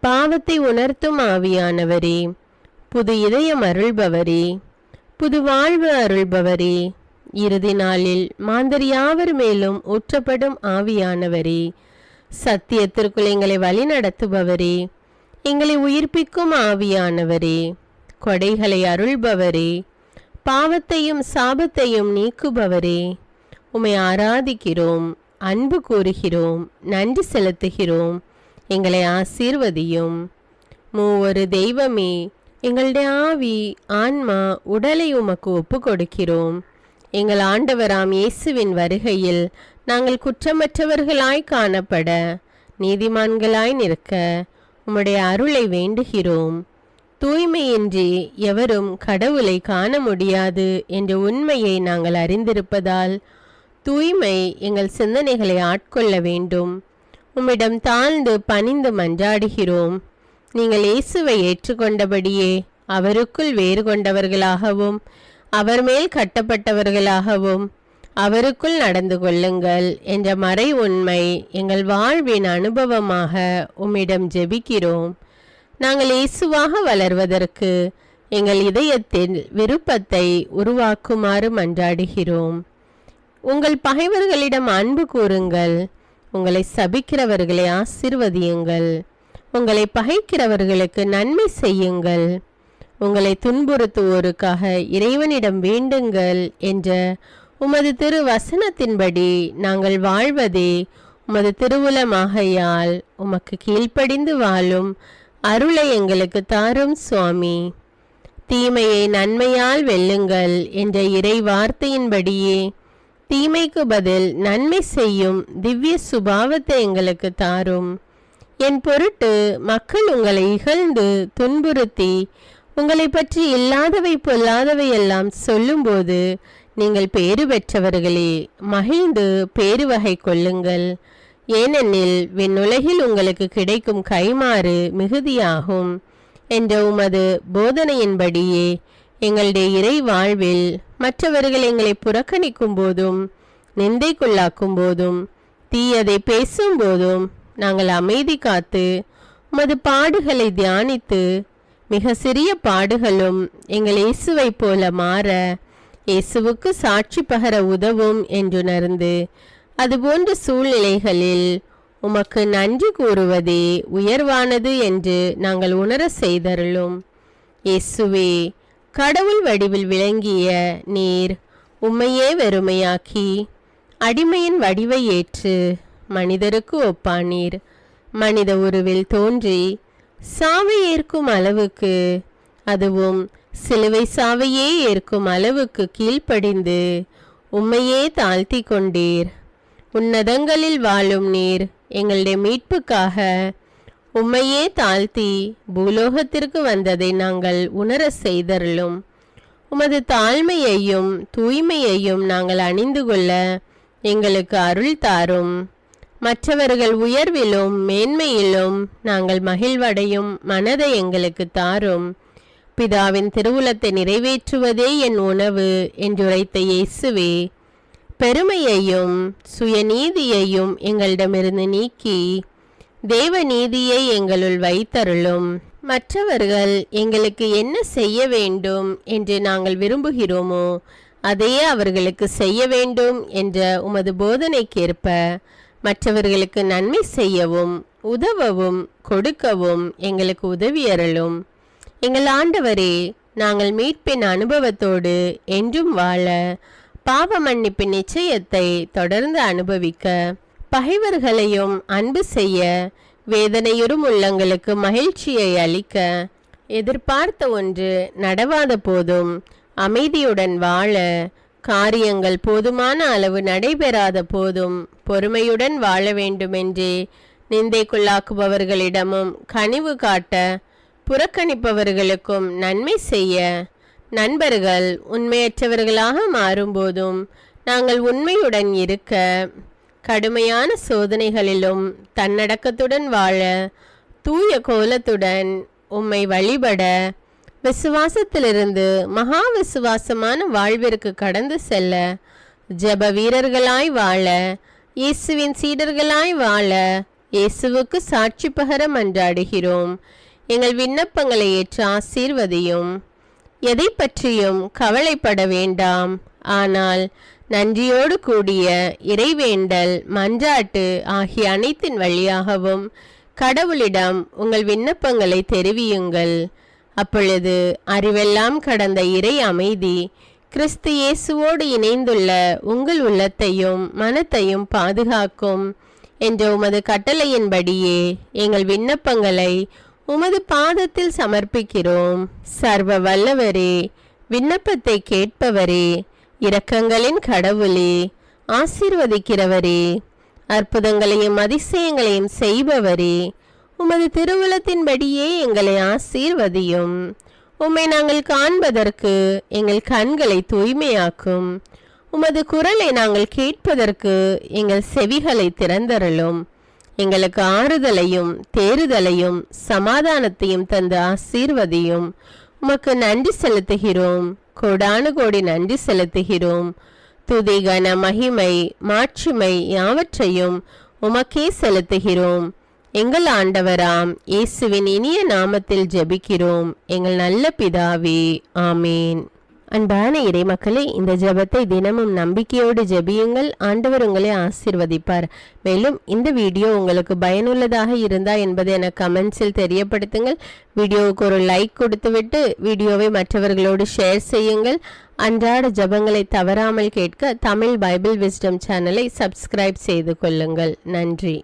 பாவத்தை உணர்த்தும் ஆவியானவரே, புது இதயம் அருள்பவரே, புது வாழ்வு அருள்பவரே, இறுதி நாளில் மாந்தர் யாவர் மேலும் ஊற்றப்படும் ஆவியானவரே, சத்தியத்திற்குள் எங்களை வழிநடத்துபவரே, எங்களை உயிர்ப்பிக்கும் ஆவியானவரே, கொடைகளை அருள்பவரே, பாவத்தையும் சாபத்தையும் நீக்குபவரே, உம்மை ஆராதிக்கிறோம், அன்பு கூறுகிறோம், நன்றி செலுத்துகிறோம். எங்களை ஆசீர்வதியும். மூவொரு தெய்வமே, எங்களுடைய ஆவி, ஆன்மா, உடலை உமக்கு ஒப்பு கொடுக்கிறோம். எங்கள் ஆண்டவராம் இயேசுவின் வருகையில் நாங்கள் குற்றமற்றவர்களாய் காணப்பட, நீதிமான்களாய் நிற்க உம்முடைய அருளை வேண்டுகிறோம். தூய்மையின்றி எவரும் கடவுளை காண முடியாது என்ற உண்மையை நாங்கள் அறிந்திருப்பதால் தூய்மை எங்கள் சிந்தனைகளை ஆட்கொள்ள வேண்டும். உம்மிடம் தாழ்ந்து பணிந்து மன்றாடுகிறோம். நீங்கள் இயேசுவை ஏற்றுக்கொண்டபடியே அவருக்குள் வேறு கொண்டவர்களாகவும் அவர் மேல் கட்டப்பட்டவர்களாகவும் அவருக்குள் நடந்து கொள்ளுங்கள் என்ற மறை உண்மை எங்கள் வாழ்வின் அனுபவமாக உம்மிடம் ஜெபிக்கிறோம். நாங்கள் இயேசுவாக வளர்வதற்கு எங்கள் இதயத்தில் விருப்பத்தை உருவாக்குமாறு மன்றாடுகிறோம். உங்கள் பகைவர்களிடம் அன்பு கூறுங்கள், உங்களை சபிக்கிறவர்களை ஆசீர்வதியுங்கள், உங்களை பகைக்கிறவர்களுக்கு நன்மை செய்யுங்கள், உங்களை துன்புறுத்துவோருக்காக இறைவனிடம் வேண்டுங்கள் என்ற உமது திரு வசனத்தின்படி நாங்கள் வாழ்வதே உமது திருவுலமாகையால் உமக்கு கீழ்ப்படிந்து வாழும் அருளை எங்களுக்கு தாரும் சுவாமி. தீமையை நன்மையால் வெல்லுங்கள் என்ற இறை வார்த்தையின்படியே தீமைக்கு பதில் நன்மை செய்யும் திவ்ய சுபாவத்தை எங்களுக்கு தாரும். என் பொருட்டு மக்கள் உங்களை இகழ்ந்து துன்புறுத்தி உங்களை பற்றி இல்லாதவை பொல்லாதவை எல்லாம் சொல்லும்போது நீங்கள் பேறு பெற்றவர்களே, மகிழ்ந்து பேறு வகை கொள்ளுங்கள். ஏனெனில் விண்ணுலகில் உங்களுக்கு கிடைக்கும் கைமாறு மிகுதியாகும் என்ற உமது போதனையின்படியே எங்களுடைய இறை வாழ்வில் மற்றவர்கள் எங்களை புறக்கணிக்கும் போதும் நிந்தைக்குள்ளாக்கும் போதும் தீயதை பேசும் போதும் நாங்கள் அமைதி காத்து உமது பாடுகளை தியானித்து மிக சிறிய பாடுகளும் எங்கள் இயேசுவை போல மாற இயேசுவுக்கு சாட்சி பகர உதவும் என்றுணர்ந்து அதுபோன்ற சூழ்நிலைகளில் உமக்கு நன்றி கூறுவதே உயர்வானது என்று நாங்கள் உணர செய்தருளும். இயேசுவே, கடவுள் வடிவில் விளங்கிய நீர் உம்மையே வெறுமையாக்கி அடிமையின் வடிவை ஏற்று மனிதருக்கு ஒப்பானீர். மனித உருவில் தோன்றி சாவை ஏற்கும் அளவுக்கு, அதுவும் சிலுவை சாவையே ஏற்கும் அளவுக்கு கீழ்ப்படிந்து உம்மையே தாழ்த்தி கொண்டீர். உன்னதங்களில் வாழும் நீர் எங்களுடைய மீட்புக்காக உம்மையே தாழ்த்தி பூலோகத்திற்கு வந்ததை நாங்கள் உணர செய்தருளும். உமது தாழ்மையையும் தூய்மையையும் நாங்கள் அணிந்து கொள்ள எங்களுக்கு அருள் தாரும். மற்றவர்கள் உயர்விலும் மேன்மையிலும் நாங்கள் மகிழ்வடையும் மனதை எங்களுக்கு தாரும். பிதாவின் திருவுலத்தை நிறைவேற்றுவதே என் உணவு என்றுரைத்த இயேசுவே, பெருமையையும் சுயநீதியையும் எங்களிடமிருந்து நீக்கி தேவ நீதியை எங்களுள் வைத்தருளும். மற்றவர்கள் எங்களுக்கு என்ன செய்ய வேண்டும் என்று நாங்கள் விரும்புகிறோமோ அதையே அவர்களுக்கு செய்ய வேண்டும் என்ற உமது போதனைக்கேற்ப மற்றவர்களுக்கு நன்மை செய்யவும் உதவவும் கொடுக்கவும் எங்களுக்கு உதவியருளும். எங்கள் ஆண்டவரே, நாங்கள் மீட்பின் அனுபவத்தோடு என்றும் வாழ பாவ மன்னிப்பின் நிச்சயத்தை தொடர்ந்து அனுபவிக்க பகைவர்களையும் அன்பு செய்ய வேதனையுறும் உள்ளங்களுக்கு மகிழ்ச்சியை அளிக்க எதிர்பார்த்த ஒன்று நடவாத போதும் அமைதியுடன் வாழ காரியங்கள் போதுமான அளவு நடைபெறாத போதும் பொறுமையுடன் வாழ வேண்டுமென்றே நிந்தைக்குள்ளாக்குபவர்களிடமும் கனிவு காட்ட புறக்கணிப்பவர்களுக்கும் நன்மை செய்ய நண்பர்கள் உண்மையற்றவர்களாக மாறும்போதும் நாங்கள் உண்மையுடன் இருக்க கடுமையான சோதனைகளிலும் தன்னடக்கத்துடன் வாழ தூய கோலத்துடன் உம்மை வழிபட விசுவாசத்திலிருந்து மகா விசுவாசமான வாழ்விற்கு கடந்து செல்ல ஜெப வீரர்களாய் வாழ இயேசுவின் சீடர்களாய் வாழ இயேசுவுக்கு சாட்சி பகர மன்றாடுகிறோம். எங்கள் விண்ணப்பங்களை ஏற்று ஆசீர்வதியும். எதை பற்றியும் கவலைப்பட வேண்டாம். ஆனால் நன்றியோடு கூடிய இறைவேண்டல் மன்றாட்டு ஆகிய அனைத்தின் வழியாகவும் கடவுளிடம் உங்கள் விண்ணப்பங்களை தெரிவியுங்கள். அப்பொழுது அறிவெல்லாம் கடந்த இறை அமைதி கிறிஸ்து இயேசுவோடு இணைந்துள்ள உங்கள் உள்ளத்தையும் மனத்தையும் பாதுகாக்கும் என்ற உமது கட்டளையின்படியே எங்கள் விண்ணப்பங்களை உமது பாதத்தில் சமர்ப்பிக்கிறோம். சர்வ வல்லவரே, விண்ணப்பத்தை கேட்பவரே, இரக்கங்களின் கடவுளே, ஆசீர்வதிக்கிறவரே, அற்புதங்களையும் அதிசயங்களையும் செய்பவரே, உமது திருவுளத்தின்படியே எங்களை ஆசீர்வதியும். உம்மை நாங்கள் காண்பதற்கு எங்கள் கண்களை தூய்மையாக்கும். உமது குரலை நாங்கள் கேட்பதற்கு எங்கள் செவிகளை திறந்தருளும். எங்களுக்கு ஆறுதலையும் தேறுதலையும் சமாதானத்தையும் தந்து ஆசீர்வதியும். உமக்கு நன்றி செலுத்துகிறோம். கோடானு கோடி நன்றி செலுத்துகிறோம். துதி கன மகிமை மாட்சிமை யாவற்றையும் உமக்கே செலுத்துகிறோம். எங்கள் ஆண்டவராம் இயேசுவின் இனிய நாமத்தில் ஜெபிக்கிறோம் எங்கள் நல்ல பிதாவே, ஆமேன். அன்பான இறைமக்களே, இந்த ஜெபத்தை தினமும் நம்பிக்கையோடு ஜெபியுங்கள். ஆண்டவர் உங்களை ஆசீர்வதிப்பார். மேலும் இந்த வீடியோ உங்களுக்கு பயனுள்ளதாக இருந்தா என்பதை எனக்கு கமெண்ட்ஸில் தெரியப்படுத்துங்கள். வீடியோவுக்கு ஒரு லைக் கொடுத்துவிட்டு வீடியோவை மற்றவர்களோடு ஷேர் செய்யுங்கள். அன்றாட ஜெபங்களை தவறாமல் கேட்க தமிழ் பைபிள் விஸ்டம் சேனலை சப்ஸ்கிரைப் செய்து கொள்ளுங்கள். நன்றி.